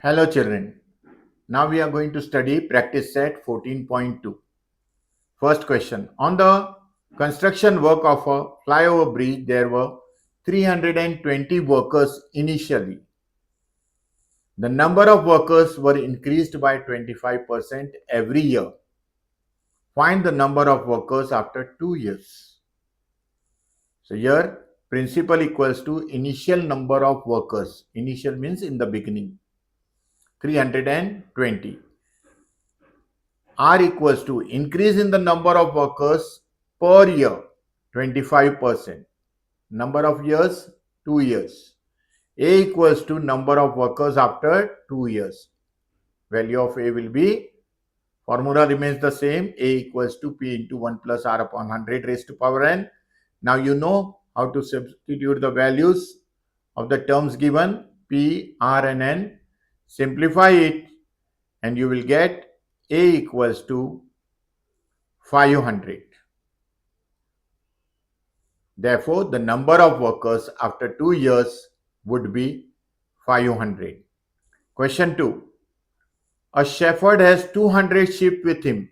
Hello children. Now we are going to study practice set 14.2. First question. On the construction work of a flyover bridge, there were 320 workers initially. The number of workers were increased by 25% every year. Find the number of workers after 2 years. So here principal equals to initial number of workers. Initial means in the beginning. 320. R equals to increase in the number of workers per year, 25%. Number of years, 2 years. A equals to number of workers after 2 years. Value of A will be, formula remains the same, A equals to P into 1 plus R upon 100 raised to power n. Now you know how to substitute the values of the terms given, P, R and N. Simplify it and you will get A equals to 500. Therefore, the number of workers after 2 years would be 500. Question 2. A shepherd has 200 sheep with him.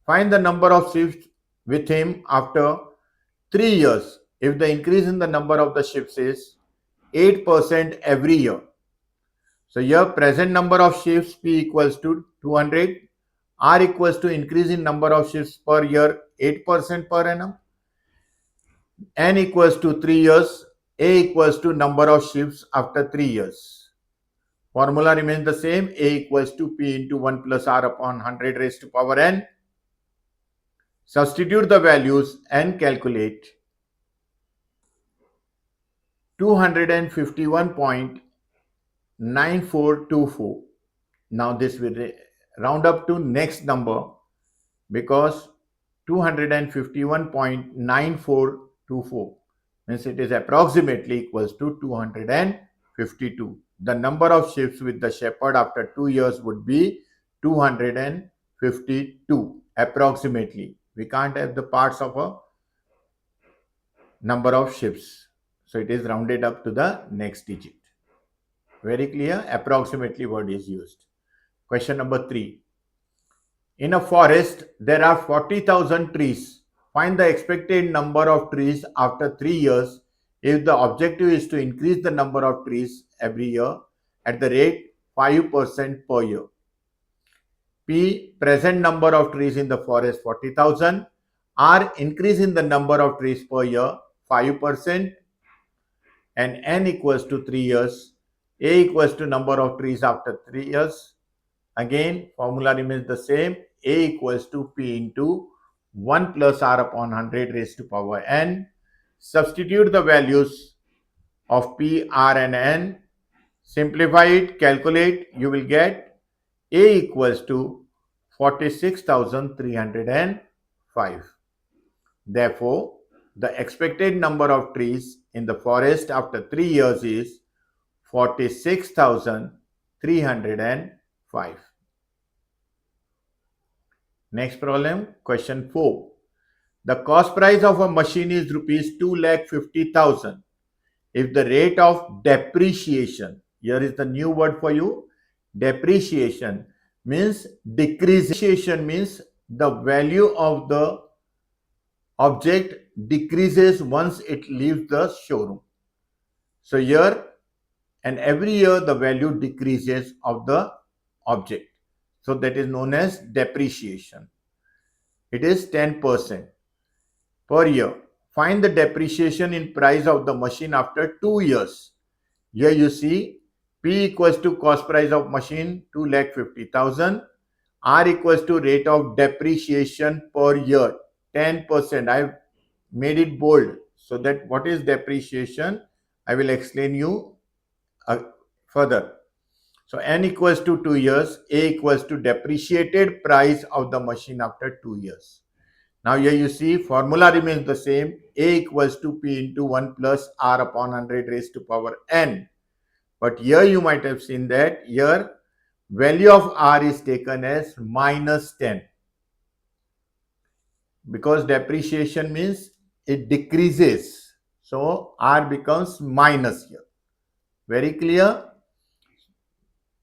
Find the number of sheep with him after 3 years if the increase in the number of the sheep is 8% every year. So here present number of sheep P equals to 200. R equals to increase in number of sheep per year 8% per annum. N equals to 3 years. A equals to number of shifts after 3 years. Formula remains the same. A equals to P into 1 plus R upon 100 raised to power N. Substitute the values and calculate 251.9424. Now this will round up to next number because 251.9424 means it is approximately equals to 252. The number of sheep with the shepherd after 2 years would be 252 approximately. We can't have the parts of a number of sheep. So it is rounded up to the next digit. Very clear? Approximately word is used. Question number 3. In a forest, there are 40,000 trees. Find the expected number of trees after 3 years if the objective is to increase the number of trees every year at the rate 5% per year. P, present number of trees in the forest 40,000. R, increase in the number of trees per year 5%. And N equals to 3 years. A equals to number of trees after 3 years. Again, formula remains the same. A equals to P into 1 plus R upon 100 raised to power N. Substitute the values of P, R and N. Simplify it, calculate. You will get A equals to 46,305. Therefore, the expected number of trees in the forest after 3 years is 46,305. Next problem, question 4. The cost price of a machine is rupees 2,50,000. If the rate of depreciation, here is the new word for you, depreciation means depreciation means the value of the object decreases once it leaves the showroom. So here and every year the value decreases of the object. So that is known as depreciation. It is 10% per year. Find the depreciation in price of the machine after 2 years. Here you see P equals to cost price of machine 2,50,000. R equals to rate of depreciation per year 10%. I have made it bold so that what is depreciation I will explain you further. So N equals to 2 years, A equals to depreciated price of the machine after 2 years. Now here you see formula remains the same. A equals to P into 1 plus R upon 100 raised to power N. But here you might have seen that here value of R is taken as minus 10. Because depreciation means it decreases. So R becomes minus here. Very clear?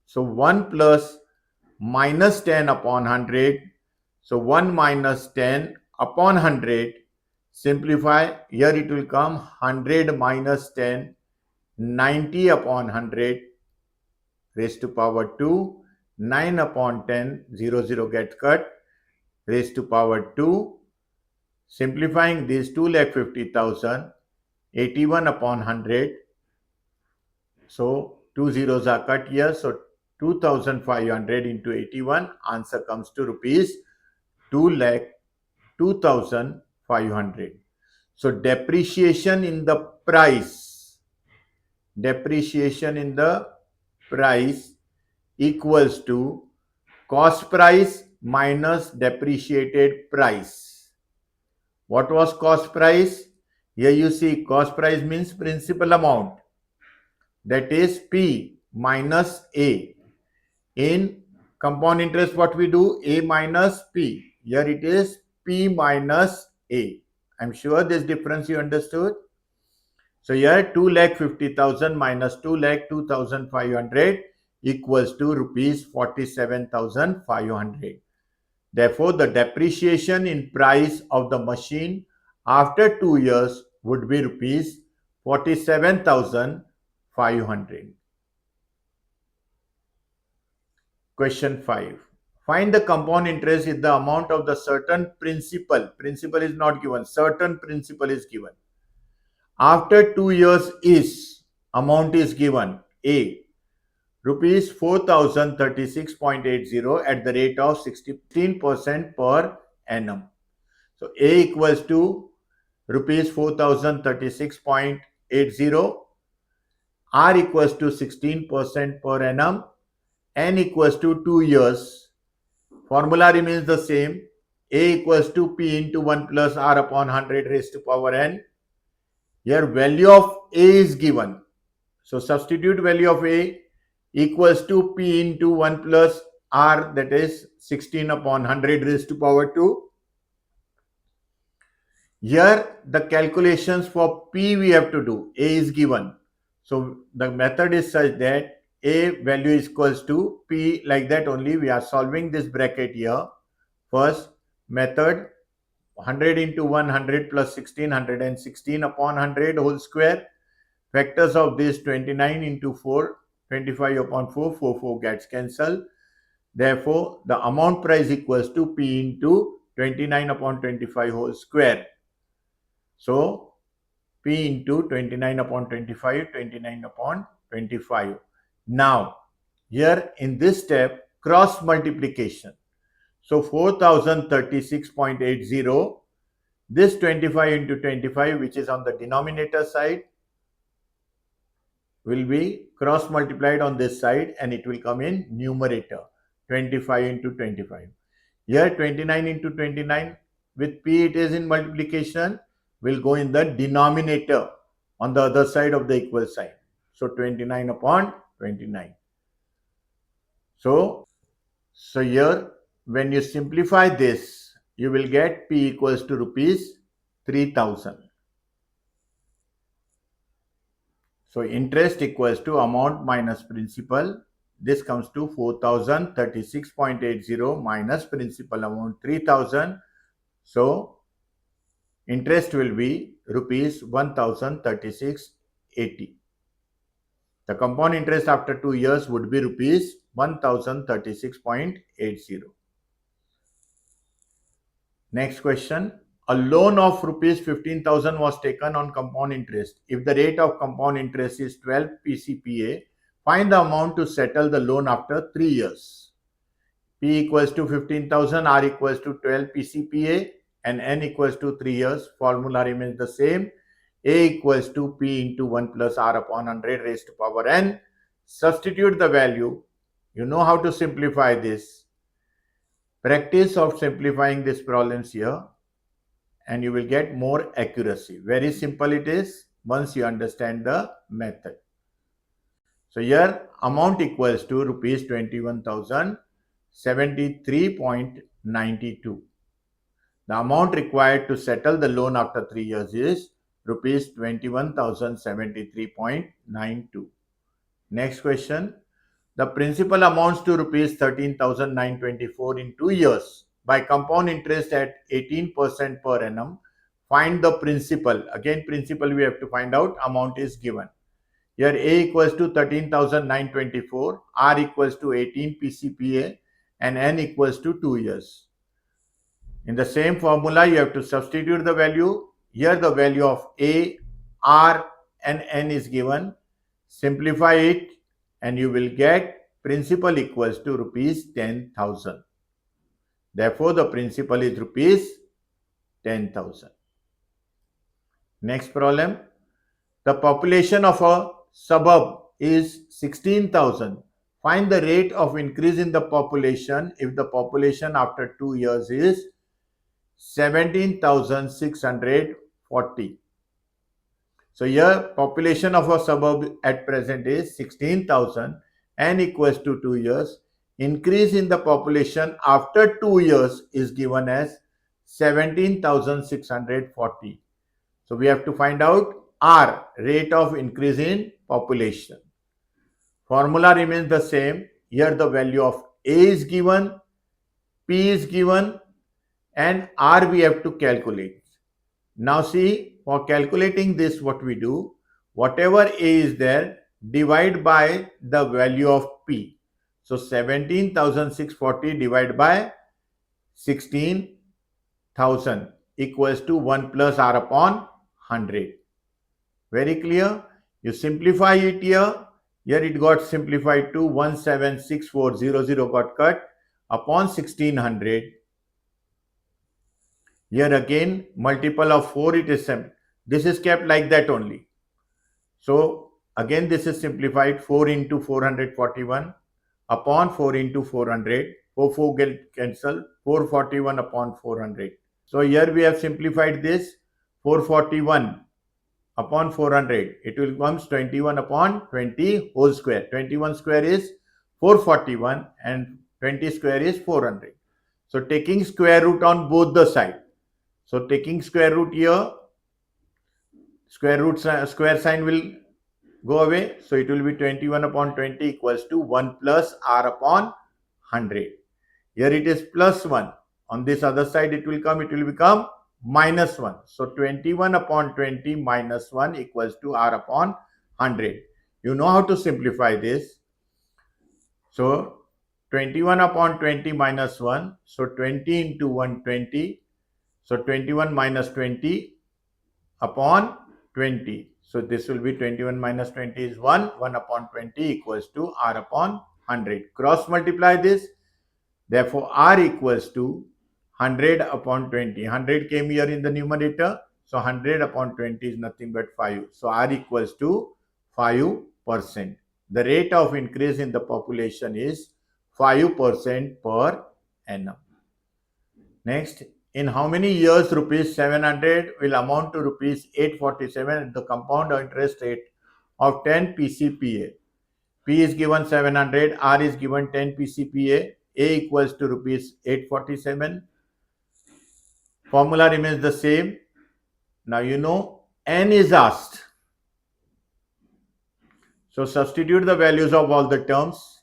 So 1 plus minus 10 upon 100. So 1 minus 10 upon 100. Simplify. Here it will come 100 minus 10, 90 upon 100 raised to power 2. 9 upon 10, 0, 0 gets cut, raised to power 2. Simplifying this, 2,50,000, 81 upon 100. So, two zeros are cut here. So, 2,500 into 81, answer comes to rupees 2,02,500. So, depreciation in the price equals to cost price minus depreciated price. What was cost price? Here you see cost price means principal amount, that is P minus A. In compound interest, what we do? A minus P. Here it is P minus A. I'm sure this difference you understood. So here 2,50,000 minus 2,02,500 equals to rupees 47,500. Therefore, the depreciation in price of the machine after 2 years would be rupees 47,500. Question 5. Find the compound interest if the amount of the certain principal. Principal is not given. Certain principal is given. After 2 years is, amount is given. A, rupees 4,036.80 at the rate of 16% per annum. So A equals to rupees 4,036.80, R equals to 16% per annum, N equals to 2 years. Formula remains the same. A equals to P into 1 plus R upon 100 raised to power N. Here value of A is given. So substitute value of A equals to P into 1 plus R, that is 16 upon 100 raised to power 2. Here the calculations for P we have to do. A is given. So the method is such that A value is equals to P, like that only we are solving this bracket here. First method, 100 into 100 plus 16, 116 upon 100 whole square. Factors of this 29 into 4, 25 upon 4, 4 gets cancelled. Therefore, the amount price equals to P into 29 upon 25 whole square. So, P into 29 upon 25, 29 upon 25. Now, here in this step, cross multiplication. So, 4,036.80, this 25 into 25, which is on the denominator side, will be cross multiplied on this side and it will come in numerator, 25 into 25. Here 29 into 29, with P it is in multiplication, will go in the denominator on the other side of the equal sign. So 29 upon 29. So here when you simplify this, you will get P equals to rupees 3,000. So interest equals to amount minus principal. This comes to 4,036.80 minus principal amount 3,000. So interest will be rupees 1,036.80. The compound interest after 2 years would be rupees 1,036.80. Next question. A loan of rupees 15,000 was taken on compound interest. If the rate of compound interest is 12 PCPA, find the amount to settle the loan after 3 years. P equals to 15,000, R equals to 12 PCPA, and N equals to 3 years. Formula remains the same. A equals to P into 1 plus R upon 100 raised to power N. Substitute the value. You know how to simplify this. Practice of simplifying these problems here, and you will get more accuracy. Very simple it is once you understand the method. So here amount equals to rupees 21,073.92. The amount required to settle the loan after 3 years is rupees 21,073.92. Next question. The principal amounts to rupees 13,924 in 2 years by compound interest at 18% per annum. Find the principal. Again, principal we have to find out. Amount is given. Here A equals to 13,924, R equals to 18 PCPA, and N equals to 2 years. In the same formula, you have to substitute the value. Here the value of A, R, and N is given. Simplify it and you will get principal equals to rupees 10,000. Therefore, the principal is rupees 10,000. Next problem. The population of a suburb is 16,000. Find the rate of increase in the population if the population after 2 years is 17,640. So here population of a suburb at present is 16,000 and equals to 2 years. Increase in the population after 2 years is given as 17,640. So we have to find out R, rate of increase in population. Formula remains the same. Here the value of A is given, P is given, and R we have to calculate. Now see, for calculating this, what we do, whatever A is there, divide by the value of P. So 17,640 divided by 16,000 equals to 1 plus R upon 100. Very clear? You simplify it here. Here it got simplified to 176400 got cut upon 1600. Here again, multiple of 4 it is this is kept like that only. So again this is simplified 4 into 441 upon 4 into 400. 4 get cancelled, 441 upon 400. So here we have simplified this 441 upon 400. It will comes 21 upon 20 whole square. 21 square is 441 and 20 square is 400. So taking square root on both the sides. So taking square root here, square sign will go away. So it will be 21 upon 20 equals to 1 plus R upon 100. Here it is plus 1. On this other side it will become minus 1. So 21 upon 20 minus 1 equals to R upon 100. You know how to simplify this. So 21 upon 20 minus 1. So 20 into 120. So 21 minus 20 upon 20. So this will be 21 minus 20 is 1. 1 upon 20 equals to R upon 100. Cross multiply this. Therefore, R equals to 100 upon 20. 100 came here in the numerator. So 100 upon 20 is nothing but 5. So R equals to 5%. The rate of increase in the population is 5% per annum. Next, in how many years rupees 700 will amount to rupees 847 at the compound interest rate of 10 PCPA? P is given 700, R is given 10 PCPA, A equals to rupees 847. Formula remains the same. Now you know N is asked. So substitute the values of all the terms.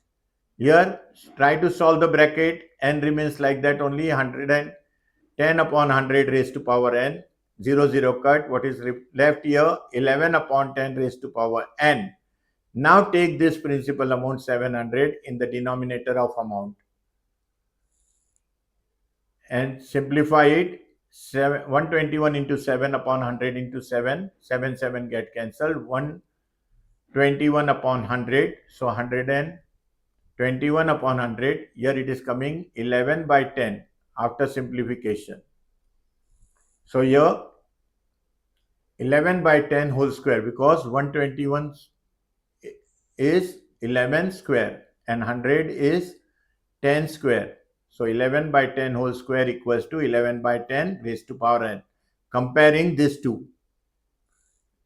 Here try to solve the bracket. N remains like that only, 110 upon 100 raised to power n, 0 cut. What is left here? 11 upon 10 raised to power n. Now take this principal amount 700 in the denominator of amount and simplify it. 121 into 7 upon 100 into 7. 7 get cancelled. 121 upon 100. So 121 upon 100. Here it is coming 11 by 10 after simplification. So here 11 by 10 whole square, because 121 is 11 square and 100 is 10 square. So 11 by 10 whole square equals to 11 by 10 raised to power n. Comparing these two,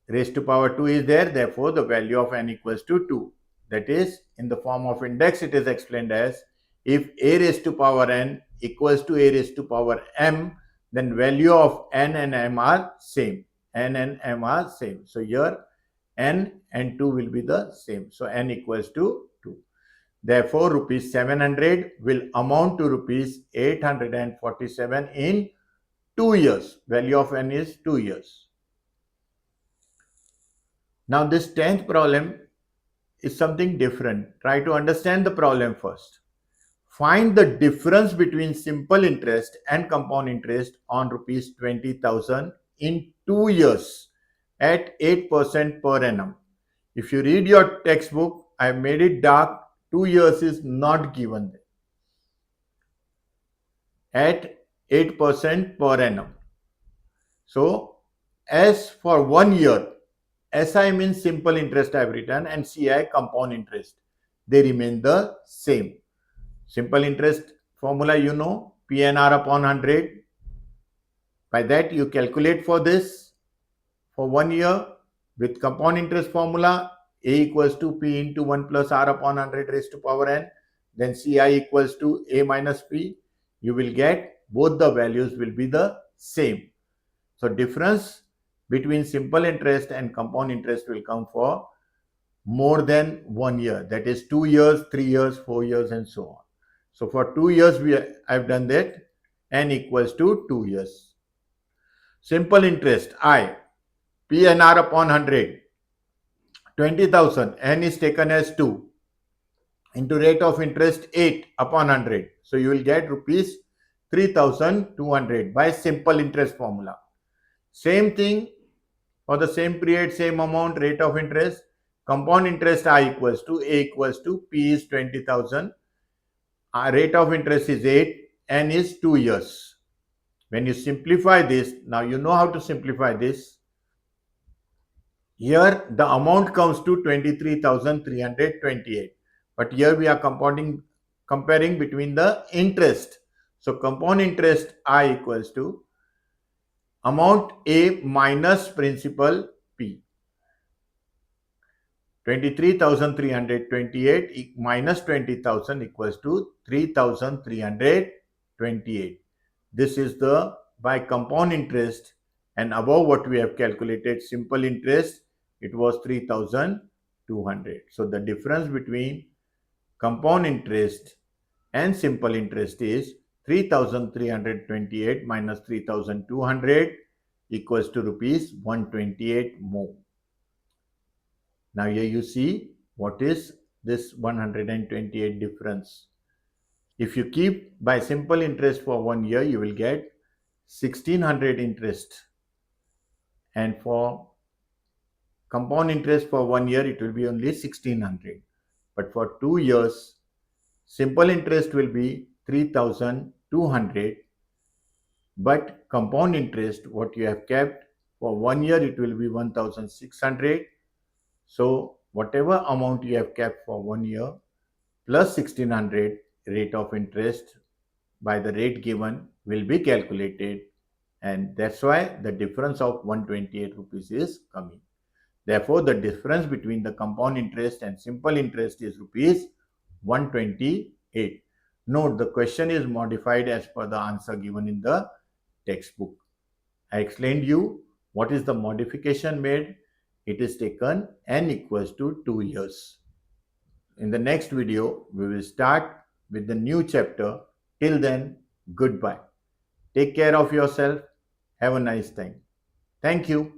raised to power 2 is there, therefore the value of n equals to 2. That is, in the form of index, it is explained as if a raised to power n equals to a raised to power m, then value of n and m are same. n and m are same. So here n and 2 will be the same. So n equals to 2. Therefore, rupees 700 will amount to rupees 847 in 2 years. Value of n is 2 years. Now this 10th problem is something different. Try to understand the problem first. Find the difference between simple interest and compound interest on rupees 20,000 in 2 years at 8% per annum. If you read your textbook, I made it dark. 2 years is not given there. At 8% per annum. So, as for 1 year, SI means simple interest I have written and CI compound interest. They remain the same. Simple interest formula you know, PNR upon 100. By that you calculate for this for 1 year with compound interest formula A equals to P into 1 plus R upon 100 raised to power n. Then CI equals to A minus P. You will get both the values will be the same. So difference between simple interest and compound interest will come for more than 1 year. That is 2 years, 3 years, 4 years and so on. So for 2 years I've done that. N equals to 2 years. Simple interest I PNR upon 100. 20,000. N is taken as 2 into rate of interest 8 upon 100. So you will get rupees 3,200 by simple interest formula. Same thing for the same period, same amount, rate of interest. Compound interest I equals to A equals to P is 20,000. Our rate of interest is 8. N is 2 years. When you simplify this, now you know how to simplify this. Here the amount comes to 23,328. But here we are comparing between the interest. So compound interest I equals to amount A minus principal P. 23,328 minus 20,000 equals to 3,328. This is the by compound interest, and above what we have calculated simple interest, it was 3,200. So the difference between compound interest and simple interest is 3,328 minus 3,200 equals to rupees 128 more. Now here you see what is this 128 difference. If you keep by simple interest for 1 year, you will get 1,600 interest, and for compound interest for 1 year it will be only 1,600. But for 2 years, simple interest will be 3,200, but compound interest what you have kept for 1 year it will be 1,600. So whatever amount you have kept for 1 year plus 1,600 rate of interest by the rate given will be calculated, and that's why the difference of 128 rupees is coming. Therefore, the difference between the compound interest and simple interest is rupees 128. Note, the question is modified as per the answer given in the textbook. I explained you what is the modification made. It is taken n equals to 2 years. In the next video, we will start with the new chapter. Till then, goodbye. Take care of yourself. Have a nice time. Thank you.